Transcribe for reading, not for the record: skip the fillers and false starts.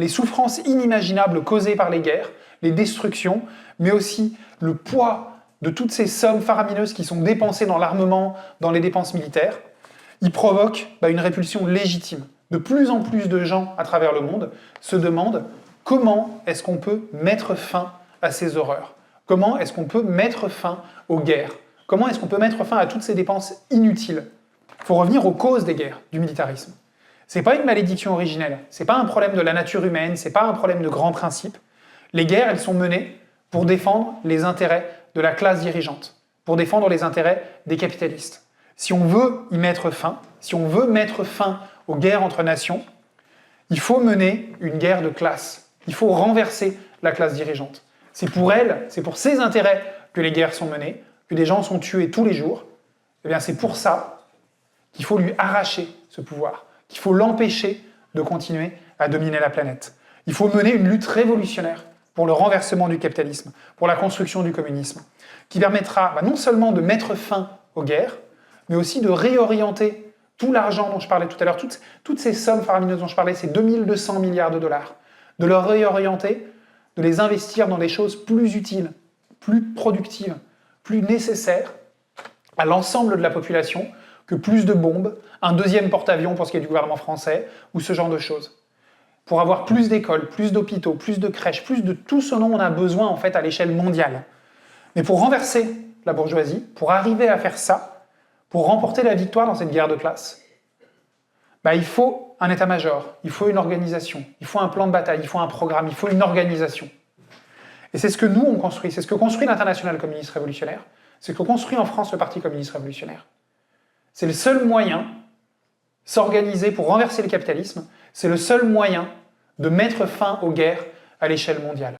les souffrances inimaginables causées par les guerres, les destructions, mais aussi le poids de toutes ces sommes faramineuses qui sont dépensées dans l'armement, dans les dépenses militaires, il provoque une répulsion légitime. De plus en plus de gens à travers le monde se demandent comment est-ce qu'on peut mettre fin à ces horreurs? Comment est-ce qu'on peut mettre fin aux guerres? Comment est-ce qu'on peut mettre fin à toutes ces dépenses inutiles? Il faut revenir aux causes des guerres, du militarisme. C'est pas une malédiction originelle, c'est pas un problème de la nature humaine, c'est pas un problème de grands principes. Les guerres, elles sont menées pour défendre les intérêts de la classe dirigeante, pour défendre les intérêts des capitalistes. Si on veut y mettre fin, si on veut mettre fin aux guerres entre nations, il faut mener une guerre de classe. Il faut renverser la classe dirigeante. C'est pour elle, c'est pour ses intérêts que les guerres sont menées, que des gens sont tués tous les jours. Eh bien, c'est pour ça qu'il faut lui arracher ce pouvoir, qu'il faut l'empêcher de continuer à dominer la planète. Il faut mener une lutte révolutionnaire pour le renversement du capitalisme, pour la construction du communisme, qui permettra non seulement de mettre fin aux guerres, mais aussi de réorienter tout l'argent dont je parlais tout à l'heure, toutes ces sommes faramineuses dont je parlais, ces 2200 milliards de dollars, de le réorienter, de les investir dans des choses plus utiles, plus productives, plus nécessaires à l'ensemble de la population que plus de bombes, un deuxième porte-avions pour ce qui est du gouvernement français, ou ce genre de choses. Pour avoir plus d'écoles, plus d'hôpitaux, plus de crèches, plus de tout ce dont on a besoin en fait à l'échelle mondiale. Mais pour renverser la bourgeoisie, pour arriver à faire ça, pour remporter la victoire dans cette guerre de classe, il faut un état-major, il faut une organisation, il faut un plan de bataille, il faut un programme, il faut une organisation. Et c'est ce que nous, on construit, c'est ce que construit l'Internationale communiste révolutionnaire, c'est ce que construit en France le Parti communiste révolutionnaire. C'est le seul moyen s'organiser pour renverser le capitalisme, c'est le seul moyen de mettre fin aux guerres à l'échelle mondiale.